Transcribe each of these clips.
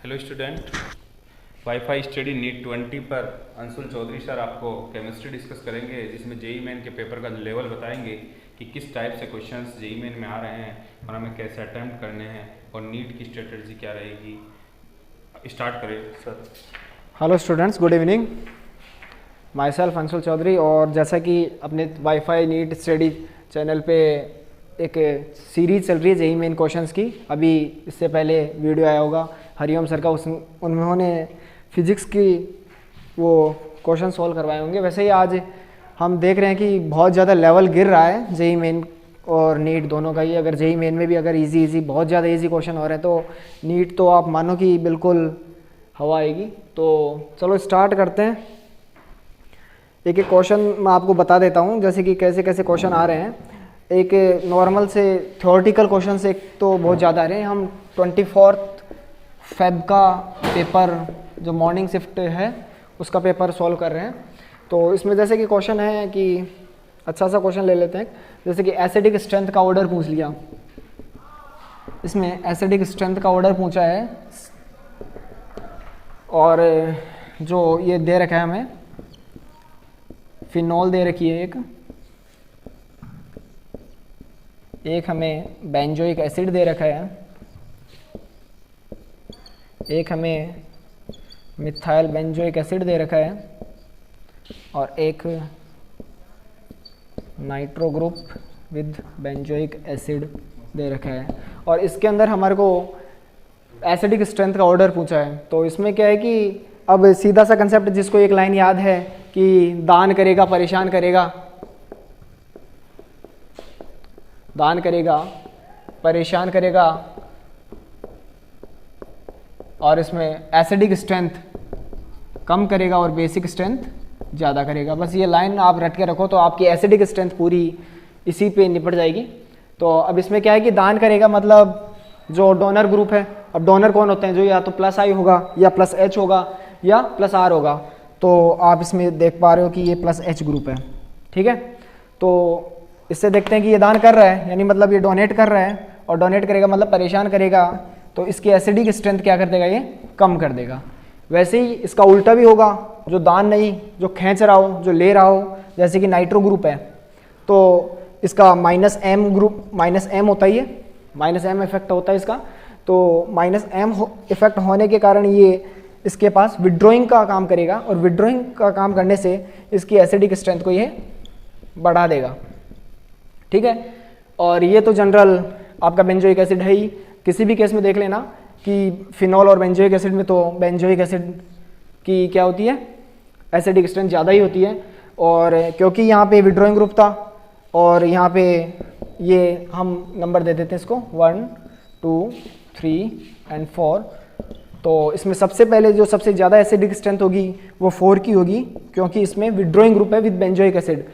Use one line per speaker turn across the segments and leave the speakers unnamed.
Hello student, wifi study NEET 20 पर Anshul Chaudhary sir आपको chemistry discuss करेंगे, जिसमें जेई मेन के पेपर का लेवल बताएंगे कि किस टाइप से क्वेश्चंस जेई मेन में आ रहे हैं और हमें कैसे अटैम्प्ट करने हैं और नीट की स्ट्रेटजी क्या रहेगी। स्टार्ट करें sir.
Hello students, good evening. Myself Anshul Chaudhary. और जैसा कि अपने वाईफाई नीट स्टडी चैनल पे एक सीरीज चल रही है जेई मेन क्वेश्चंस की। अभी इससे पहले वीडियो आया होगा हरिओम सर का, उन्होंने फिजिक्स की वो क्वेश्चन सॉल्व करवाए होंगे। वैसे ही आज हम देख रहे हैं कि बहुत ज़्यादा लेवल गिर रहा है जेई मेन और नीट दोनों का ही। अगर जेई मेन में भी अगर इजी बहुत ज़्यादा इजी क्वेश्चन हो रहे हैं तो नीट तो आप मानो कि बिल्कुल हवा आएगी। तो चलो स्टार्ट करते हैं। एक एक क्वेश्चन मैं आपको बता देता हूँ, जैसे कि कैसे कैसे क्वेश्चन आ रहे हैं। एक नॉर्मल से थ्योरेटिकल क्वेश्चन से एक तो बहुत ज़्यादा आ रहे हैं। हम 24 फेब का पेपर जो मॉर्निंग शिफ्ट है उसका पेपर सॉल्व कर रहे हैं। तो इसमें जैसे कि क्वेश्चन है कि अच्छा सा क्वेश्चन ले लेते हैं, जैसे कि एसिडिक स्ट्रेंथ का ऑर्डर पूछ लिया। इसमें एसिडिक स्ट्रेंथ का ऑर्डर पूछा है और जो ये दे रखा है हमें फिनॉल दे रखी है, एक हमें बेंजोइक एसिड दे रखा है, एक हमें मिथाइल बेंजोइक एसिड दे रखा है और एक nitro group with benzoic acid दे रखा है। और इसके अंदर हमारे को एसिडिक स्ट्रेंथ का ऑर्डर पूछा है। तो इसमें क्या है कि अब सीधा सा कंसेप्ट, जिसको एक लाइन याद है कि दान करेगा परेशान करेगा, दान करेगा परेशान करेगा, और इसमें एसिडिक स्ट्रेंथ कम करेगा और बेसिक स्ट्रेंथ ज़्यादा करेगा। बस ये लाइन आप रट के रखो तो आपकी एसिडिक स्ट्रेंथ पूरी इसी पे निपट जाएगी। तो अब इसमें क्या है कि दान करेगा मतलब जो डोनर ग्रुप है। अब डोनर कौन होते हैं? जो या तो प्लस आई होगा या प्लस एच होगा या प्लस आर होगा। तो आप इसमें देख पा रहे हो कि ये प्लस एच ग्रुप है, ठीक है। तो इससे देखते हैं कि ये दान कर रहा है, यानी मतलब ये डोनेट कर रहा है, और डोनेट करेगा मतलब परेशान करेगा, तो इसकी एसिडिक स्ट्रेंथ क्या कर देगा? ये कम कर देगा। वैसे ही इसका उल्टा भी होगा, जो दान नहीं, जो खींच रहा हो, जो ले रहा हो, जैसे कि नाइट्रो ग्रुप है तो इसका minus M group, minus M होता ही है, माइनस एम इफेक्ट होता है इसका। तो माइनस एम इफेक्ट होने के कारण ये इसके पास विड्रॉइंग का काम करेगा, और विड्रॉइंग का काम करने से इसकी एसिडिक स्ट्रेंथ को ये बढ़ा देगा, ठीक है। और ये तो जनरल आपका बेंजोइक एसिड है ही। किसी भी केस में देख लेना कि फिनॉल और बेंजोइक एसिड में तो बेंजोइक एसिड की क्या होती है? एसिडिक स्ट्रेंथ ज़्यादा ही होती है। और क्योंकि यहाँ पे विड्रॉइंग ग्रुप था और यहाँ पे ये हम नंबर दे देते हैं इसको 1 2 3 और 4। तो इसमें सबसे पहले जो सबसे ज़्यादा एसिडिक स्ट्रेंथ होगी वो 4 की होगी, क्योंकि इसमें विड्रॉइंग ग्रुप है विद बेंजोइक एसिड।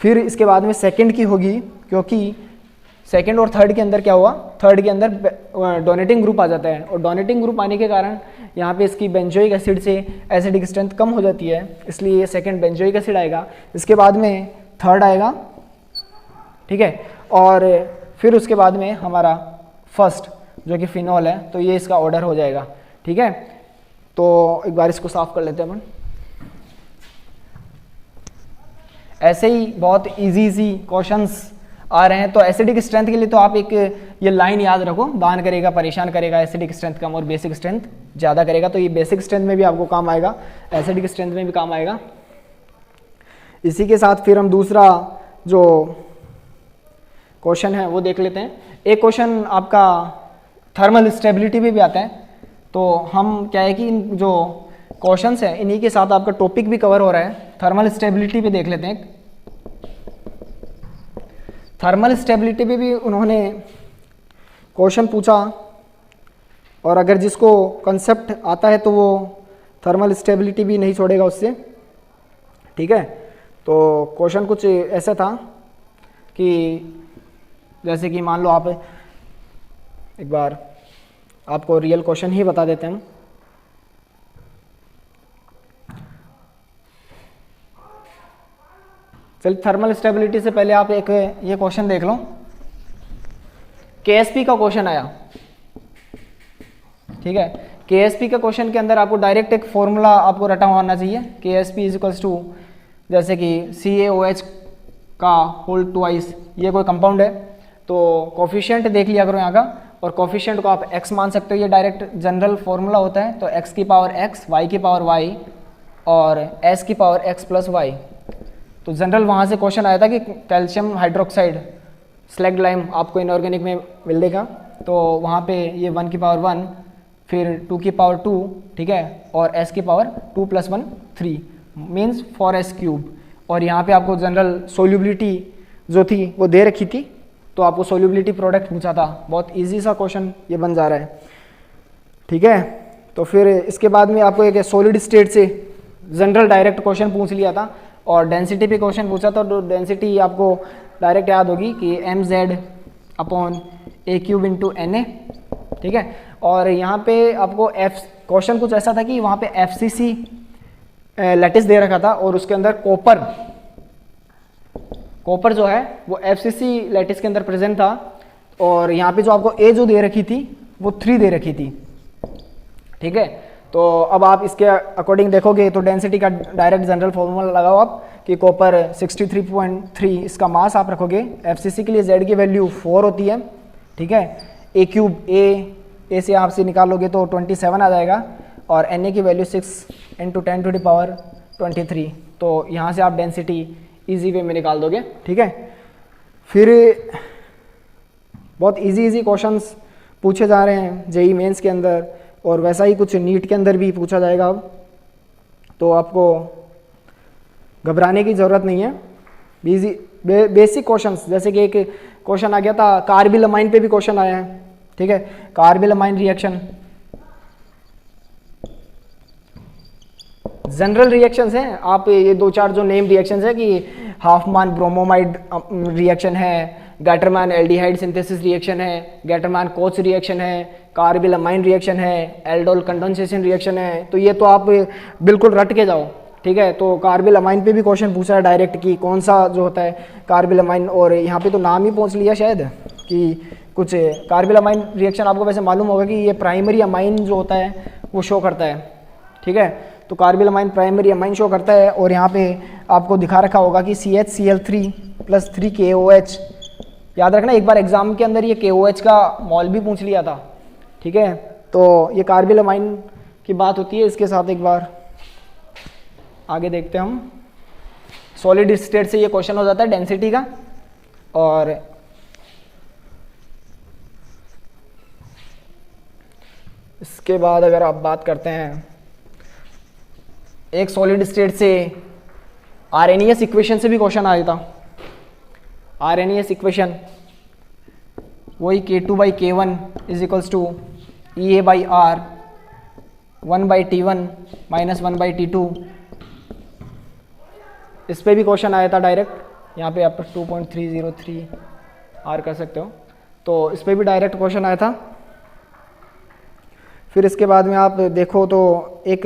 फिर इसके बाद में सेकंड की होगी, क्योंकि सेकंड और थर्ड के अंदर क्या हुआ? थर्ड के अंदर डोनेटिंग ग्रुप आ जाता है, और डोनेटिंग ग्रुप आने के कारण यहाँ पे इसकी बेंजोइक एसिड से एसिडिक स्ट्रेंथ कम हो जाती है, इसलिए ये सेकंड बेंजोइक एसिड आएगा। इसके बाद में थर्ड आएगा, ठीक है। और फिर उसके बाद में हमारा फर्स्ट जो कि फिनॉल है, तो ये इसका ऑर्डर हो जाएगा, ठीक है। तो एक बार इसको साफ कर लेते हैं अपन। ऐसे ही बहुत इजी क्वेश्चंस आ रहे हैं। तो एसिडिक स्ट्रेंथ के लिए तो आप एक ये लाइन याद रखो, दान करेगा परेशान करेगा, एसिडिक स्ट्रेंथ कम और बेसिक स्ट्रेंथ ज़्यादा करेगा। तो ये बेसिक स्ट्रेंथ में भी आपको काम आएगा, एसिडिक स्ट्रेंथ में भी काम आएगा। इसी के साथ फिर हम दूसरा जो क्वेश्चन है वो देख लेते हैं। एक क्वेश्चन आपका थर्मल स्टेबिलिटी पे भी आता है। तो हम क्या है कि जो क्वेश्चंस है इन्हीं के साथ आपका टॉपिक भी कवर हो रहा है। थर्मल स्टेबिलिटी पे देख लेते हैं। थर्मल स्टेबिलिटी पे भी उन्होंने क्वेश्चन पूछा, और अगर जिसको कंसेप्ट आता है तो वो थर्मल स्टेबिलिटी भी नहीं छोड़ेगा उससे, ठीक है। तो क्वेश्चन कुछ ऐसा था कि जैसे कि मान लो आप, एक बार आपको रियल क्वेश्चन ही बता देते हैं। चलिए, थर्मल स्टेबिलिटी से पहले आप एक ये क्वेश्चन देख लो। केएसपी का क्वेश्चन आया, ठीक है। KSP के क्वेश्चन के अंदर आपको डायरेक्ट एक फॉर्मूला आपको रटा हुआ आना चाहिए। KSP इज इक्वल्स टू जैसे कि CaOH का होल ट्वाइस, ये कोई कंपाउंड है तो कोफिशिएंट देख लिया करो यहाँ का, और कोफिशिएंट को आप x मान सकते हो, ये डायरेक्ट जनरल फॉर्मूला होता है। तो x की पावर x, y की पावर y और s की पावर x प्लस y। तो जनरल वहाँ से क्वेश्चन आया था कि कैल्शियम हाइड्रोक्साइड स्लैग्ड लाइम आपको इनऑर्गेनिक में मिलेगा, तो वहाँ पे ये 1 की पावर 1, फिर 2 की पावर 2, ठीक है, और s की पावर 2 + 1 3 मीन्स 4s क्यूब। और यहाँ पे आपको जनरल सोल्यूबिलिटी जो थी वो दे रखी थी, तो आपको सोल्यूबिलिटी प्रोडक्ट पूछा था। बहुत इजी सा क्वेश्चन ये बन जा रहा है, ठीक है। तो फिर इसके बाद में आपको एक सॉलिड स्टेट से जनरल डायरेक्ट क्वेश्चन पूछ लिया था, और डेंसिटी पे क्वेश्चन पूछा था। तो डेंसिटी आपको डायरेक्ट याद होगी कि mz/a³ × Na, ठीक है। और यहाँ पे आपको क्वेश्चन कुछ ऐसा था कि वहाँ पे FCC लैटिस दे रखा था, और उसके अंदर कॉपर जो है वो FCC लैटिस के अंदर प्रेजेंट था, और यहाँ पे जो आपको A जो दे रखी थी वो 3 दे रखी थी, ठीक है। तो अब आप इसके अकॉर्डिंग देखोगे तो डेंसिटी का डायरेक्ट जनरल फॉर्मूला लगाओ आप कि कॉपर 63.3 इसका मास आप रखोगे। FCC के लिए Z की वैल्यू 4 होती है, ठीक है। A³ A से आप से निकालोगे तो 27 आ जाएगा, और Na की वैल्यू 6 × 10⁻23। तो यहाँ से आप डेंसिटी इजी वे में निकाल दोगे, ठीक है। फिर बहुत इजी क्वेश्चंस पूछे जा रहे हैं जेई मेंस के अंदर, और वैसा ही कुछ नीट के अंदर भी पूछा जाएगा अब, तो आपको घबराने की ज़रूरत नहीं है। बेसिक क्वेश्चंस, जैसे कि एक क्वेश्चन आ गया था कार्बिलमाइन पे भी क्वेश्चन आया है, ठीक है। कार्बिलमाइन रिएक्शन जनरल रिएक्शंस हैं, आप ये 2-4 जो नेम रिएक्शंस है कि हाफमान ब्रोमोमाइड रिएक्शन है, गैटरमैन एल्डिहाइड सिंथेसिस रिएक्शन है, गैटरमैन कोच रिएक्शन है, कार्बिलमाइन रिएक्शन है, एल्डोल कंडेंसेशन रिएक्शन है। तो ये तो आप बिल्कुल रट के जाओ, ठीक है। तो कार्बिलमाइन पे भी क्वेश्चन पूछा है डायरेक्ट कि कौन सा जो होता है कार्बिलमाइन, और यहाँ पे तो नाम ही पहुँच लिया शायद कि कुछ कार्बिलमाइन रिएक्शन आपको वैसे मालूम होगा कि ये प्राइमरी अमाइन जो होता है वो शो करता है, ठीक है। तो कार्बिलमाइन प्राइमरी अमाइन शो करता है, और यहाँ पे आपको दिखा रखा होगा कि CHCl3 + 3 KOH। याद रखना, एक बार एग्जाम के अंदर ये KOH का मॉल भी पूछ लिया था, ठीक है। तो ये कार्बिलमाइन की बात होती है। इसके साथ एक बार आगे देखते हैं हम, सॉलिड स्टेट से ये क्वेश्चन हो जाता है डेंसिटी का। और इसके बाद अगर आप बात करते हैं एक सॉलिड स्टेट से आरएनएस इक्वेशन से भी क्वेश्चन आया था। आरएनएस इक्वेशन वही K2/K1 = EA/R 1/T1 - 1/T2। इस पे भी क्वेश्चन आया था डायरेक्ट, यहाँ पे आप 2.303 R कर सकते हो, तो इस पे भी डायरेक्ट क्वेश्चन आया था। फिर इसके बाद में आप देखो तो एक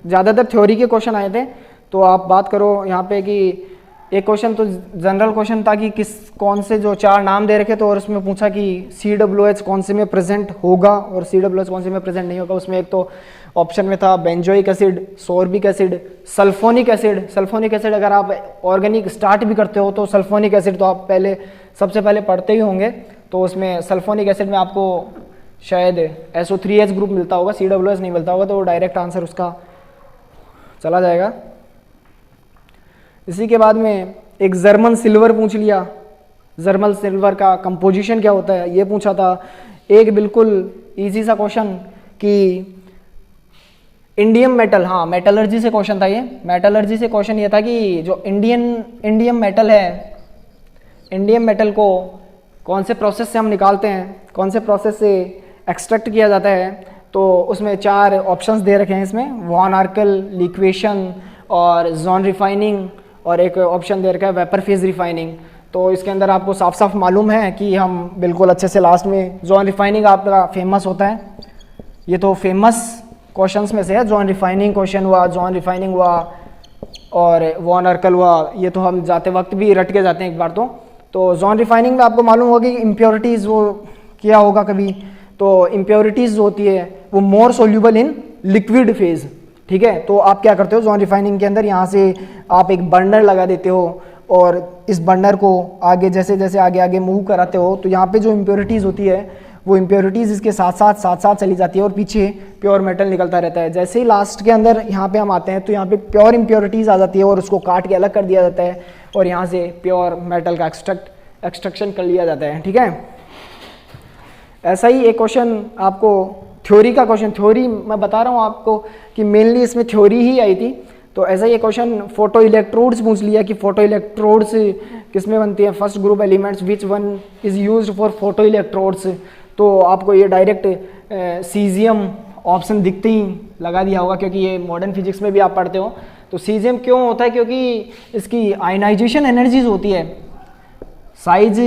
ज़्यादातर थ्योरी के क्वेश्चन आए थे। तो आप बात करो यहाँ पे कि एक क्वेश्चन तो जनरल क्वेश्चन था कि कौन से जो 4 नाम दे रखे थे, और उसमें पूछा कि COOH कौन से में प्रेजेंट होगा और COOH कौन से में प्रेजेंट नहीं होगा। उसमें एक तो ऑप्शन में था benzoic acid, sorbic acid, sulphonic acid. Sulphonic acid अगर आप ऑर्गेनिक स्टार्ट भी करते हो तो सल्फोनिक एसिड तो आप सबसे पहले पढ़ते ही होंगे। तो उसमें सल्फोनिक एसिड में आपको शायद SO3H ग्रुप मिलता होगा, COOH नहीं मिलता होगा, तो डायरेक्ट आंसर उसका चला जाएगा। इसी के बाद में एक जर्मन सिल्वर पूछ लिया, जर्मन सिल्वर का कंपोजिशन क्या होता है ये पूछा था। एक बिल्कुल इजी सा क्वेश्चन कि इंडियम मेटल, हाँ मेटलर्जी से क्वेश्चन था ये। मेटलर्जी से क्वेश्चन ये था कि जो इंडियम मेटल है, इंडियम मेटल को कौन से प्रोसेस से हम निकालते हैं, कौन से प्रोसेस से एक्सट्रैक्ट किया जाता है। तो उसमें 4 ऑप्शंस दे रखे हैं इसमें, वॉन आर्कल, लिक्वेशन और जॉन रिफाइनिंग, और एक ऑप्शन दे रखा है वेपर फेज रिफाइनिंग। तो इसके अंदर आपको साफ साफ मालूम है कि हम बिल्कुल अच्छे से लास्ट में जॉन रिफाइनिंग आपका फेमस होता है। ये तो फेमस क्वेश्चंस में से है, जॉन रिफाइनिंग क्वेश्चन हुआ, जॉन रिफाइनिंग हुआ और वॉन आर्कल हुआ। ये तो हम जाते वक्त भी रट के जाते हैं एक बार तो जॉन रिफाइनिंग में आपको मालूम होगा कि इम्प्योरिटीज़ वो किया होगा कभी। तो इम्प्योरिटीज़ होती है वो more soluble in liquid phase. ठीक है, तो आप क्या करते हो जॉन रिफाइनिंग के अंदर, यहाँ से आप एक बर्नर लगा देते हो और इस बर्नर को आगे जैसे जैसे आगे आगे मूव कराते हो तो यहाँ पे जो इम्प्योरिटीज़ होती है वो इम्प्योरिटीज़ इसके साथ साथ चली जाती है और पीछे प्योर मेटल निकलता रहता है। जैसे ही लास्ट के अंदर यहाँ पे हम आते हैं तो यहाँ पे प्योर इम्प्योरिटीज़ आ जाती है और उसको काट के अलग कर दिया जाता है और यहाँ से प्योर मेटल का एक्सट्रक्शन कर लिया जाता है। ठीक है, ऐसा ही एक क्वेश्चन आपको थ्योरी का क्वेश्चन, थ्योरी मैं बता रहा हूँ आपको कि मेनली इसमें थ्योरी ही आई थी। तो ऐसा ही एक क्वेश्चन फोटो इलेक्ट्रोड्स पूछ लिया कि फोटो इलेक्ट्रोड्स किसमें बनती है, first group elements which one is used for photo electrodes. तो आपको ये डायरेक्ट सीजियम ऑप्शन दिखते ही लगा दिया होगा क्योंकि ये मॉडर्न फिजिक्स में भी आप पढ़ते हो। तो सीजियम क्यों होता है, क्योंकि इसकी आयनाइजेशन एनर्जीज होती है, साइज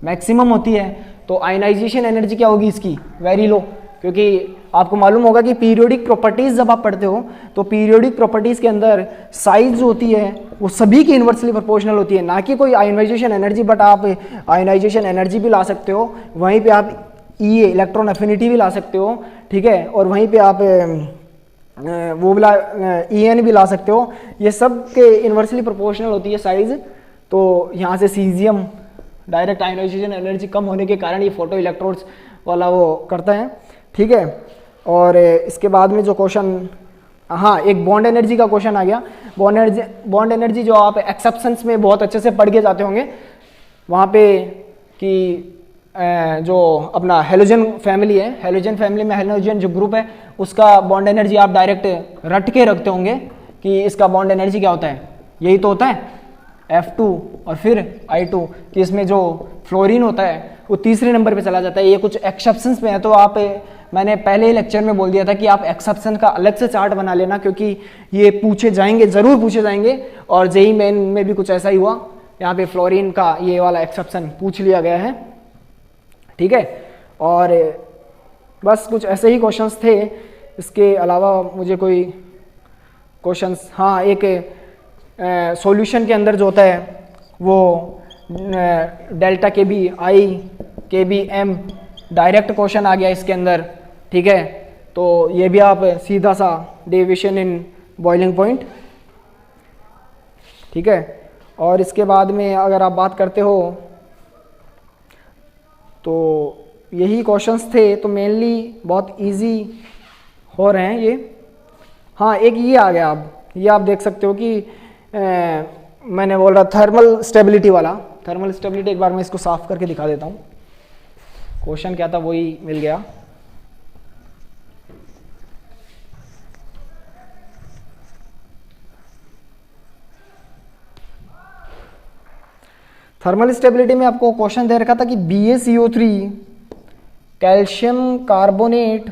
मैक्सिमम होती है, तो आयनाइजेशन एनर्जी क्या होगी इसकी, वेरी लो। क्योंकि आपको मालूम होगा कि पीरियोडिक प्रॉपर्टीज जब आप पढ़ते हो तो पीरियोडिक प्रॉपर्टीज के अंदर साइज होती है वो सभी की इन्वर्सली प्रोपोर्शनल होती है, ना कि कोई आयनाइजेशन एनर्जी। बट आप आयनाइजेशन एनर्जी भी ला सकते हो, वहीं पे आप ई इलेक्ट्रॉन एफिनिटी भी ला सकते हो। ठीक है, और वहीं पे आप वो ई एन भी ला सकते हो। ये सब के इन्वर्सली प्रोपोर्शनल होती है साइज। तो यहाँ से सीजियम डायरेक्ट आयनाइजेशन एनर्जी कम होने के कारण ये फोटो इलेक्ट्रोड्स वाला वो करता है। ठीक है, और इसके बाद में जो क्वेश्चन, हाँ एक बॉन्ड एनर्जी का क्वेश्चन आ गया। बॉन्ड एनर्जी जो आप एक्सेप्शंस में बहुत अच्छे से पढ़ के जाते होंगे, वहाँ पे कि जो अपना हेलोजन फैमिली है, हेलोजन फैमिली में हेलोजन जो ग्रुप है उसका बॉन्ड एनर्जी आप डायरेक्ट रट के रखते होंगे कि इसका बॉन्ड एनर्जी क्या होता है, यही तो होता है F2 और फिर I2, कि इसमें जो फ्लोरीन होता है वो तीसरे नंबर पे चला जाता है। ये कुछ एक्सेप्शंस में है, तो आप, मैंने पहले ही लेक्चर में बोल दिया था कि आप एक्सेप्शन का अलग से चार्ट बना लेना क्योंकि ये पूछे जाएंगे, ज़रूर पूछे जाएंगे। और जेई मेन में भी कुछ ऐसा ही हुआ, यहाँ पे फ्लोरीन का ये वाला एक्सेप्शन पूछ लिया गया है। ठीक है, और बस कुछ ऐसे ही क्वेश्चंस थे, इसके अलावा मुझे कोई क्वेश्चंस, हाँ एक सॉल्यूशन के अंदर जो होता है वो डेल्टा के बी आई के बी एम डायरेक्ट क्वेश्चन आ गया इसके अंदर। ठीक है, तो ये भी आप सीधा सा डेविएशन इन बॉइलिंग पॉइंट। ठीक है, और इसके बाद में अगर आप बात करते हो तो यही क्वेश्चंस थे, तो मेनली बहुत इजी हो रहे हैं ये। हाँ एक ये आ गया, ये आप देख सकते हो कि मैंने बोल रहा थर्मल स्टेबिलिटी वाला, थर्मल स्टेबिलिटी एक बार मैं इसको साफ करके दिखा देता हूँ। क्वेश्चन क्या था वही मिल गया। थर्मल स्टेबिलिटी में आपको क्वेश्चन दे रखा था कि BaCO3 कैल्शियम कार्बोनेट,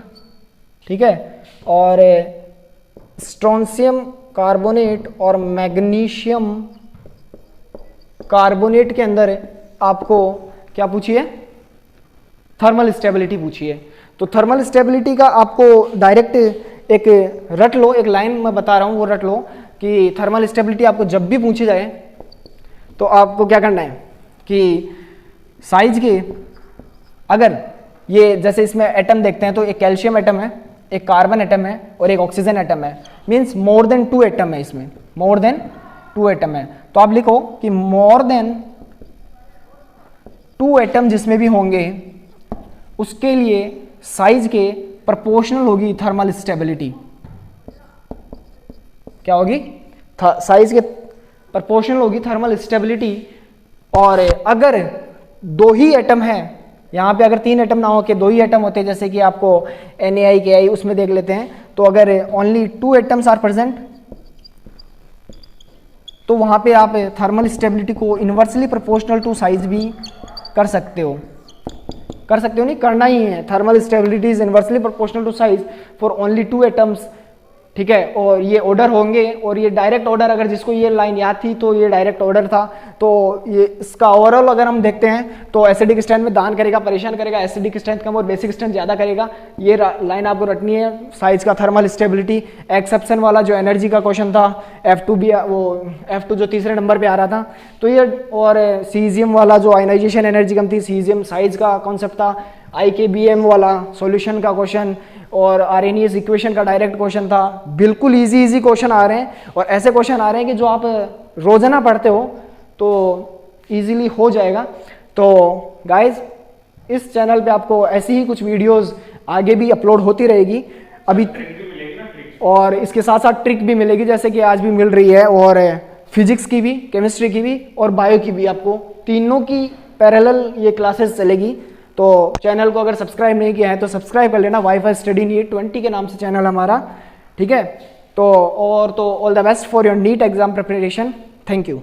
ठीक है, और स्ट्रोंशियम कार्बोनेट और मैग्नीशियम कार्बोनेट के अंदर आपको क्या पूछिए, थर्मल स्टेबिलिटी पूछिए। तो थर्मल स्टेबिलिटी का आपको डायरेक्ट एक रट लो, एक लाइन मैं बता रहा हूँ वो रट लो कि थर्मल स्टेबिलिटी आपको जब भी पूछी जाए तो आपको क्या करना है कि साइज के, अगर ये जैसे इसमें एटम देखते हैं तो एक कैल्शियम एटम है, एक कार्बन एटम है और एक ऑक्सीजन एटम है, मीन्स मोर देन 2 एटम है इसमें, मोर देन 2 एटम है। तो आप लिखो कि मोर देन 2 एटम जिसमें भी होंगे उसके लिए साइज के प्रोपोर्शनल होगी थर्मल स्टेबिलिटी। क्या होगी, साइज के प्रोपोर्शनल होगी थर्मल स्टेबिलिटी। और अगर 2 ही एटम है, यहाँ पे अगर 3 एटम ना हो के 2 ही एटम होते, जैसे कि आपको NaI KI उसमें देख लेते हैं, तो अगर ओनली 2 एटम्स आर प्रेजेंट तो वहाँ पे आप थर्मल स्टेबिलिटी को इन्वर्सली प्रोपोर्शनल टू साइज भी कर सकते हो, नहीं करना ही है। Thermal stability is inversely proportional to size for only 2 atoms, ठीक है। और ये ऑर्डर होंगे, और ये डायरेक्ट ऑर्डर, अगर जिसको ये लाइन याद थी तो ये डायरेक्ट ऑर्डर था। तो ये इसका ओवरऑल अगर हम देखते हैं तो एसिडिक स्ट्रेंथ में दान करेगा, परेशान करेगा, एसिडिक स्ट्रेंथ कम और बेसिक स्ट्रेंथ ज़्यादा करेगा। ये लाइन आपको रटनी है, साइज का थर्मल स्टेबिलिटी। एक्सेप्शन वाला जो एनर्जी का क्वेश्चन था F2 भी, वो F2 जो तीसरे नंबर पर आ रहा था, तो ये, और सीजियम वाला जो आयनाइजेशन एनर्जी कम थी, सीजियम साइज का कॉन्सेप्ट था। IKBM वाला सॉल्यूशन का क्वेश्चन और RNAS इक्वेशन का डायरेक्ट क्वेश्चन था। बिल्कुल इजी क्वेश्चन आ रहे हैं और ऐसे क्वेश्चन आ रहे हैं कि जो आप रोजाना पढ़ते हो तो इजीली हो जाएगा। तो गाइज इस चैनल पे आपको ऐसी ही कुछ वीडियोस आगे भी अपलोड होती रहेगी अभी, और इसके साथ साथ ट्रिक भी मिलेगी जैसे कि आज भी मिल रही है, और फिजिक्स की भी, केमिस्ट्री की भी और बायो की भी, आपको तीनों की पैरेलल ये क्लासेस चलेगी। तो चैनल को अगर सब्सक्राइब नहीं किया है तो सब्सक्राइब कर लेना, वाईफाई स्टडी नीट 20 के नाम से चैनल हमारा, ठीक है। तो all the best for your NEET exam preparation. Thank you.